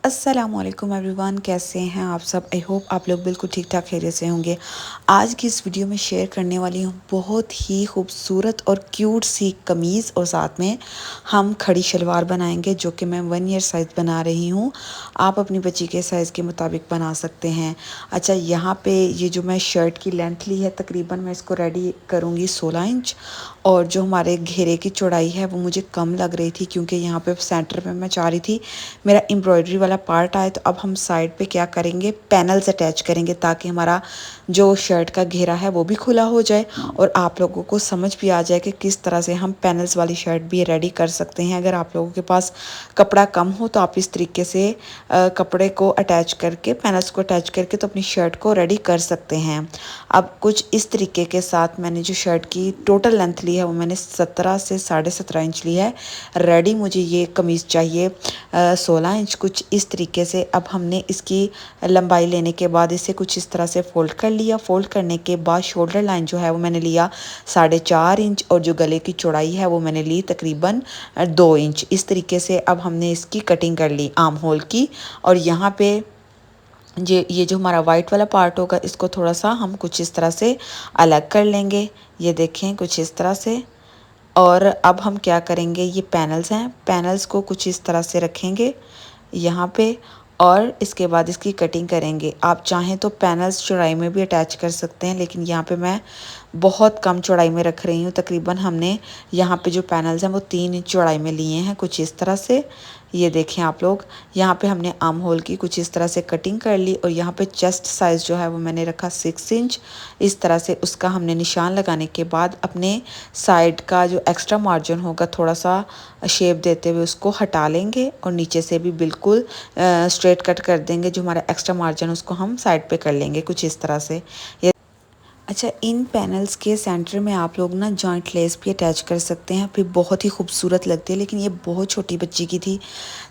अस्सलामुअलैकुम एवरीवन, कैसे हैं आप सब। आई होप आप लोग बिल्कुल ठीक ठाक खैरियत से होंगे। आज की इस वीडियो में शेयर करने वाली हूँ बहुत ही खूबसूरत और क्यूट सी कमीज़ और साथ में हम खड़ी शलवार बनाएंगे जो कि मैं 1 ईयर साइज़ बना रही हूँ। आप अपनी बच्ची के साइज़ के मुताबिक बना सकते हैं। अच्छा, यहाँ पे ये जो मैं शर्ट की लेंथ ली है, तकरीबन मैं इसको रेडी करूँगी 16 इंच। और जो हमारे घेरे की चौड़ाई है वो मुझे कम लग रही थी क्योंकि यहाँ पे सेंटर पे मैं चाह रही थी मेरा एम्ब्रॉयडरी वाला पार्ट आए। तो अब हम साइड पे क्या करेंगे, पैनल्स अटैच करेंगे ताकि हमारा जो शर्ट का घेरा है वो भी खुला हो जाए और आप लोगों को समझ भी आ जाए कि किस तरह से हम पैनल्स वाली शर्ट भी रेडी कर सकते हैं। अगर आप लोगों के पास कपड़ा कम हो तो आप इस तरीके से कपड़े को अटैच करके, पैनल्स को अटैच करके तो अपनी शर्ट को रेडी कर सकते हैं। अब कुछ इस तरीके के साथ मैंने जो शर्ट की टोटल लेंथ ली है वो मैंने 17 से 17.5 इंच ली है। रेडी मुझे ये कमीज़ चाहिए 16 इंच। कुछ इस तरीके से अब हमने इसकी लंबाई लेने के बाद इसे कुछ इस तरह से फ़ोल्ड कर लिया। फ़ोल्ड करने के बाद शोल्डर लाइन जो है वो मैंने लिया 4.5 इंच और जो गले की चौड़ाई है वो मैंने ली तकरीबन 2 इंच। इस तरीके से अब हमने इसकी कटिंग कर ली आर्म होल की। और यहाँ पे ये जो हमारा वाइट वाला पार्ट होगा इसको थोड़ा सा हम कुछ इस तरह से अलग कर लेंगे। ये देखें कुछ इस तरह से। और अब हम क्या करेंगे, ये पैनल्स हैं, पैनल्स को कुछ इस तरह से रखेंगे यहाँ पे और इसके बाद इसकी कटिंग करेंगे। आप चाहें तो पैनल्स चौड़ाई में भी अटैच कर सकते हैं, लेकिन यहाँ पे मैं बहुत कम चौड़ाई में रख रही हूँ। तकरीबन हमने यहाँ पे जो पैनल्स हैं वो 3 इंच चौड़ाई में लिए हैं कुछ इस तरह से। ये देखें आप लोग, यहाँ पे हमने आर्म होल की कुछ इस तरह से कटिंग कर ली और यहाँ पे चेस्ट साइज़ जो है वो मैंने रखा 6 इंच। इस तरह से उसका हमने निशान लगाने के बाद अपने साइड का जो एक्स्ट्रा मार्जिन होगा थोड़ा सा शेप देते हुए उसको हटा लेंगे और नीचे से भी बिल्कुल स्ट्रेट कट कर देंगे। जो हमारा एक्स्ट्रा मार्जिन उसको हम साइड पे कर लेंगे कुछ इस तरह से। अच्छा, इन पैनल्स के सेंटर में आप लोग ना जॉइंट लेस भी अटैच कर सकते हैं, फिर बहुत ही खूबसूरत लगती है। लेकिन ये बहुत छोटी बच्ची की थी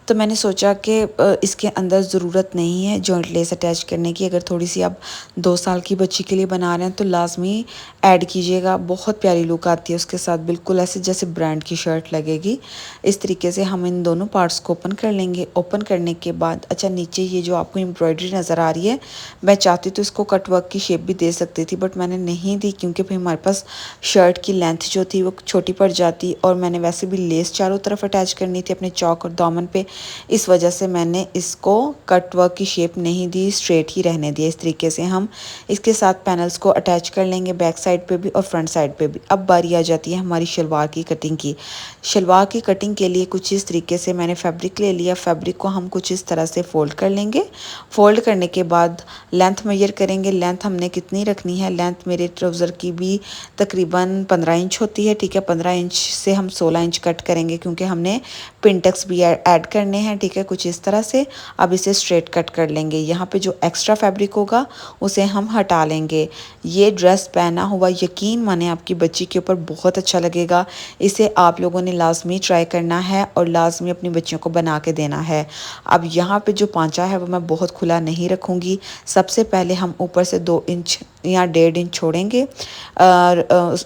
तो मैंने सोचा कि इसके अंदर ज़रूरत नहीं है जॉइंट लेस अटैच करने की। अगर थोड़ी सी आप 2 साल की बच्ची के लिए बना रहे हैं तो लाजमी ऐड कीजिएगा, बहुत प्यारी लुक आती है उसके साथ, बिल्कुल ऐसे जैसे ब्रांड की शर्ट लगेगी। इस तरीके से हम इन दोनों पार्ट्स को ओपन कर लेंगे। ओपन करने के बाद अच्छा, नीचे ये जो आपको एम्ब्रॉयडरी नज़र आ रही है, मैं चाहती तो इसको कटवर्क की शेप भी दे सकती थी बट मैंने नहीं दी क्योंकि फिर हमारे पास शर्ट की लेंथ जो थी वो छोटी पड़ जाती और मैंने वैसे भी लेस चारों तरफ अटैच करनी थी अपने चौक और दामन पे। इस वजह से मैंने इसको कट वर्क की शेप नहीं दी, स्ट्रेट ही रहने दिया। इस तरीके से हम इसके साथ पैनल्स को अटैच कर लेंगे बैक साइड पे भी और फ्रंट साइड पे भी। अब बारी आ जाती है हमारी शलवार की कटिंग की। शलवार की कटिंग के लिए कुछ इस तरीके से मैंने फैब्रिक ले लिया। फैब्रिक को हम कुछ इस तरह से फ़ोल्ड कर लेंगे। फ़ोल्ड करने के बाद लेंथ मेजर करेंगे। लेंथ हमने कितनी रखनी है, लेंथ मेरे ट्राउज़र की भी तकरीबन 15 इंच होती है, ठीक है। 15 इंच से हम 16 इंच कट करेंगे क्योंकि हमने पिनटक्स भी ऐड करने हैं, ठीक है, कुछ इस तरह से। अब इसे स्ट्रेट कट कर लेंगे। यहाँ पे जो एक्स्ट्रा फैब्रिक होगा उसे हम हटा लेंगे। ये ड्रेस पहना हुआ यकीन माने आपकी बच्ची के ऊपर बहुत अच्छा लगेगा। इसे आप लोगों ने लाजमी ट्राई करना है और लाजमी अपनी बच्चियों को बना के देना है। अब यहाँ पे जो पांचा है वो मैं बहुत खुला नहीं रखूँगी। सबसे पहले हम ऊपर से 2 इंच या 1.5 इंच छोड़ेंगे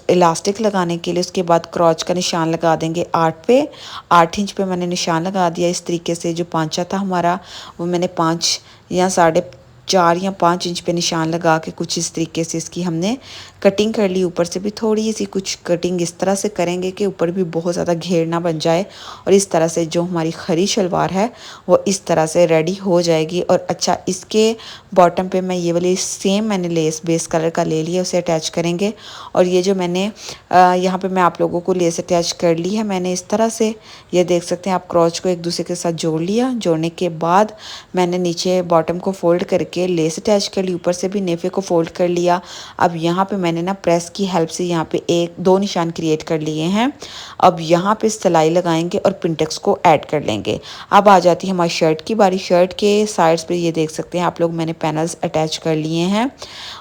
इलास्टिक लगाने के लिए। उसके बाद क्रॉच का निशान लगा देंगे 8 पे। 8 इंच पे मैंने निशान लगा दिया। इस तरीके से जो पांचा था हमारा वो मैंने 5 या 4.5 या 5 इंच पे निशान लगा के कुछ इस तरीके से इसकी हमने कटिंग कर ली। ऊपर से भी थोड़ी सी कुछ कटिंग इस तरह से करेंगे कि ऊपर भी बहुत ज़्यादा घेर ना बन जाए। और इस तरह से जो हमारी खरी शलवार है वो इस तरह से रेडी हो जाएगी। और अच्छा, इसके बॉटम पे मैं ये वाली सेम मैंने लेस बेस कलर का ले लिया, उसे अटैच करेंगे। और ये जो मैंने यहाँ पे मैं आप लोगों को लेस अटैच कर ली है मैंने इस तरह से। ये देख सकते हैं आप, क्रॉच को एक दूसरे के साथ जोड़ लिया। जोड़ने के बाद मैंने नीचे बॉटम को फोल्ड करके लेस अटैच कर ली, ऊपर से भी नेफे को फोल्ड कर लिया। अब यहाँ पे मैंने ना प्रेस की हेल्प से यहाँ पे 1-2 निशान क्रिएट कर लिए हैं। अब यहाँ पे सिलाई लगाएंगे और पिनटेक्स को ऐड कर लेंगे। अब आ जाती है हमारी शर्ट की बारी। शर्ट के साइड्स पे ये देख सकते हैं आप लोग, मैंने पैनल्स अटैच कर लिए हैं।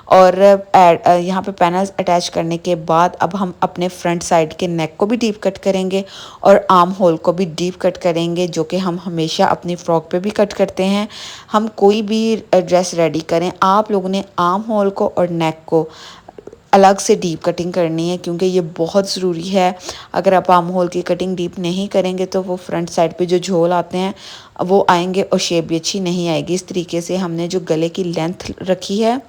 और यहाँ पे पैनल्स अटैच करने के बाद अब हम अपने फ्रंट साइड के नेक को भी डीप कट करेंगे और आर्म होल को भी डीप कट करेंगे, जो कि हम हमेशा अपनी फ्रॉक पे भी कट करते हैं। हम कोई भी ड्रेस रेडी करें, आप लोगों ने आर्म होल को और नेक को अलग से डीप कटिंग करनी है क्योंकि ये बहुत ज़रूरी है। अगर आप आर्म होल की कटिंग डीप नहीं करेंगे तो वो फ्रंट साइड पे जो झोल आते हैं वो आएंगे और शेप भी अच्छी नहीं आएगी। इस तरीके से हमने जो गले की लेंथ रखी है,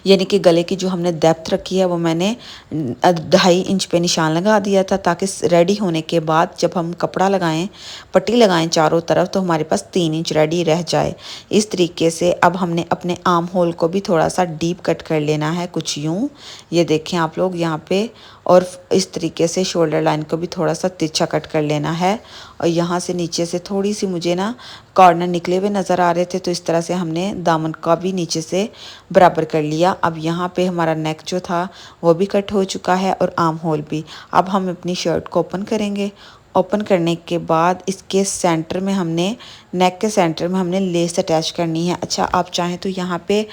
यानी कि गले की जो हमने डेप्थ रखी है, वो मैंने 2.5 इंच पे निशान लगा दिया था, ताकि रेडी होने के बाद जब हम कपड़ा लगाएं, पट्टी लगाएं चारों तरफ, तो हमारे पास 3 इंच रेडी रह जाए। इस तरीके से अब हमने अपने आर्म होल को भी थोड़ा सा डीप कट कर लेना है, कुछ यूँ, ये देखें आप लोग यहाँ पे। और इस तरीके से शोल्डर लाइन को भी थोड़ा सा तिरछा कट कर लेना है। और यहाँ से नीचे से थोड़ी सी मुझे ना कॉर्नर निकले हुए नज़र आ रहे थे, तो इस तरह से हमने दामन का भी नीचे से बराबर कर लिया। अब यहाँ पे हमारा नेक जो था वो भी कट हो चुका है और आर्म होल भी। अब हम अपनी शर्ट को ओपन करेंगे। ओपन करने के बाद इसके सेंटर में हमने, नेक के सेंटर में हमने लेस अटैच करनी है। अच्छा, आप चाहें तो यहाँ पे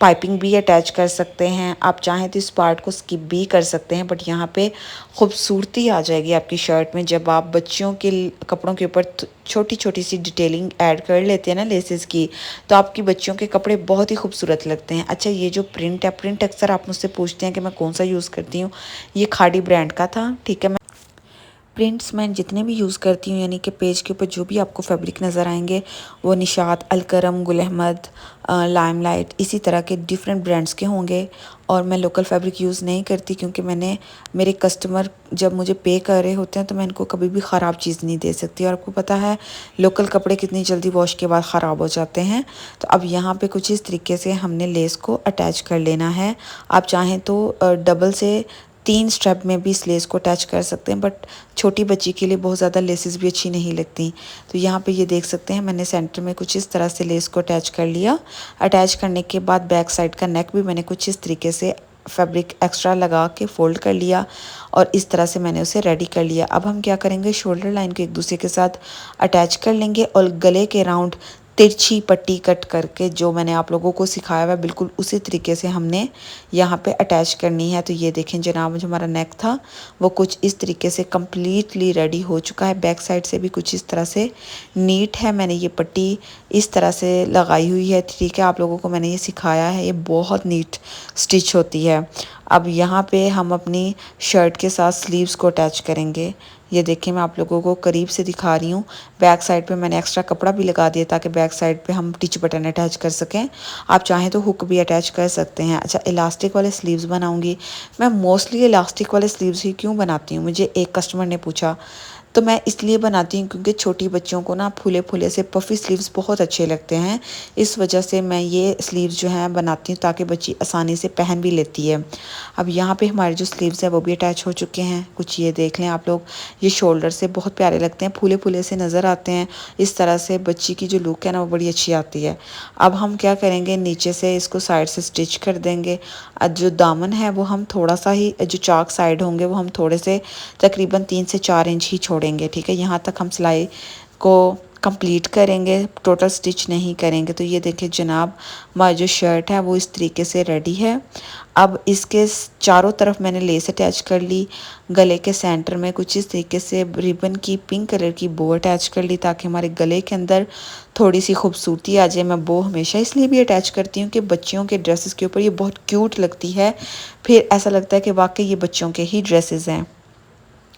पाइपिंग भी अटैच कर सकते हैं, आप चाहें तो इस पार्ट को स्किप भी कर सकते हैं, बट यहाँ पे खूबसूरती आ जाएगी आपकी शर्ट में जब आप बच्चियों के कपड़ों के ऊपर छोटी छोटी सी डिटेलिंग ऐड कर लेते हैं ना लेसेस की, तो आपकी बच्चियों के कपड़े बहुत ही खूबसूरत लगते हैं। अच्छा, ये जो प्रिंट है, प्रिंट अक्सर आप मुझसे पूछते हैं कि मैं कौन सा यूज़ करती हूँ, ये खाड़ी ब्रांड का था, ठीक है। प्रिंट्स मैं जितने भी यूज़ करती हूँ, यानी कि पेज के ऊपर जो भी आपको फैब्रिक नज़र आएंगे वो निशात, अलकरम, गुल अहमद, लाइमलाइट, इसी तरह के डिफरेंट ब्रांड्स के होंगे। और मैं लोकल फैब्रिक यूज़ नहीं करती क्योंकि मेरे कस्टमर जब मुझे पे कर रहे होते हैं तो मैं इनको कभी भी ख़राब चीज़ नहीं दे सकती। और आपको पता है लोकल कपड़े कितनी जल्दी वॉश के बाद ख़राब हो जाते हैं। तो अब यहाँ पे कुछ इस तरीके से हमने लेस को अटैच कर लेना है। आप चाहें तो डबल से 3 स्टेप में भी इस लेस को अटैच कर सकते हैं, बट छोटी बच्ची के लिए बहुत ज़्यादा लेसेस भी अच्छी नहीं लगती। तो यहाँ पे ये देख सकते हैं मैंने सेंटर में कुछ इस तरह से लेस को अटैच कर लिया। अटैच करने के बाद बैक साइड का नेक भी मैंने कुछ इस तरीके से फैब्रिक एक्स्ट्रा लगा के फोल्ड कर लिया और इस तरह से मैंने उसे रेडी कर लिया। अब हम क्या करेंगे, शोल्डर लाइन को एक दूसरे के साथ अटैच कर लेंगे और गले के राउंड तिरछी पट्टी कट करके जो मैंने आप लोगों को सिखाया हुआ है बिल्कुल उसी तरीके से हमने यहाँ पे अटैच करनी है। तो ये देखें जनाब, जो हमारा नेक था वो कुछ इस तरीके से कम्प्लीटली रेडी हो चुका है। बैक साइड से भी कुछ इस तरह से नीट है। मैंने ये पट्टी इस तरह से लगाई हुई है, ठीक है। आप लोगों को मैंने ये सिखाया है, ये बहुत नीट स्टिच होती है। अब यहाँ पे हम अपनी शर्ट के साथ स्लीव्स को अटैच करेंगे। ये देखिए मैं आप लोगों को करीब से दिखा रही हूँ। बैक साइड पे मैंने एक्स्ट्रा कपड़ा भी लगा दिया ताकि बैक साइड पे हम टिच बटन अटैच कर सकें। आप चाहें तो हुक भी अटैच कर सकते हैं। अच्छा, इलास्टिक वाले स्लीव्स बनाऊंगी मैं। मोस्टली इलास्टिक वाले स्लीव्स ही क्यों बनाती हूँ, मुझे एक कस्टमर ने पूछा, तो मैं इसलिए बनाती हूँ क्योंकि छोटी बच्चियों को ना फूले फूले से पफ़ी स्लीव्स बहुत अच्छे लगते हैं। इस वजह से मैं ये स्लीव्स जो हैं बनाती हूँ ताकि बच्ची आसानी से पहन भी लेती है। अब यहाँ पे हमारे जो स्लीव्स हैं वो भी अटैच हो चुके हैं। कुछ ये देख लें आप लोग, ये शोल्डर से बहुत प्यारे लगते हैं, फूले फूले से नज़र आते हैं। इस तरह से बच्ची की जो लुक है ना वो बड़ी अच्छी आती है। अब हम क्या करेंगे, नीचे से इसको साइड से स्टिच कर देंगे। जो दामन है वो हम थोड़ा सा ही, जो चाक साइड होंगे वो हम थोड़े से तकरीबन 3 से 4 इंच ही छोड़ेंगे, ठीक है। यहाँ तक हम सिलाई को कंप्लीट करेंगे, टोटल स्टिच नहीं करेंगे। तो ये देखिए जनाब, हमारी जो शर्ट है वो इस तरीके से रेडी है। अब इसके चारों तरफ मैंने लेस अटैच कर ली। गले के सेंटर में कुछ इस तरीके से रिबन की पिंक कलर की बो अटैच कर ली ताकि हमारे गले के अंदर थोड़ी सी खूबसूरती आ जाए। मैं बो हमेशा इसलिए भी अटैच करती हूँ कि बच्चियों के ड्रेसेस के ऊपर ये बहुत क्यूट लगती है, फिर ऐसा लगता है कि वाकई ये बच्चों के ही ड्रेसेस हैं।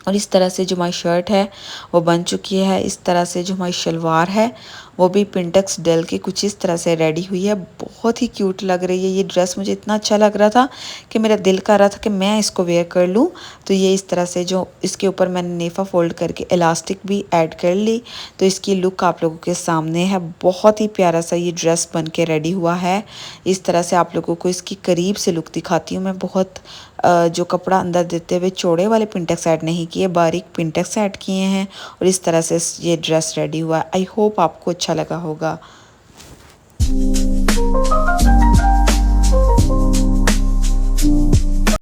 और इस तरह से जो हमारी शर्ट है वो बन चुकी है। इस तरह से जो हमारी शलवार है वो भी पिंटक्स डल के कुछ इस तरह से रेडी हुई है, बहुत ही क्यूट लग रही है। ये ड्रेस मुझे इतना अच्छा लग रहा था कि मेरा दिल कर रहा था कि मैं इसको वेयर कर लूँ। तो ये इस तरह से जो इसके ऊपर मैंने नेफा फोल्ड करके इलास्टिक भी ऐड कर ली, तो इसकी लुक आप लोगों के सामने है। बहुत ही प्यारा सा ये ड्रेस बन के रेडी हुआ है। इस तरह से आप लोगों को इसकी करीब से लुक दिखाती हूँ मैं। बहुत जो कपड़ा अंदर देते हुए चौड़े वाले पिंटेक्स ऐड नहीं किए, बारीक पिंटेक्स ऐड किए हैं और इस तरह से ये ड्रेस रेडी हुआ। आई होप आपको अच्छा लगा होगा।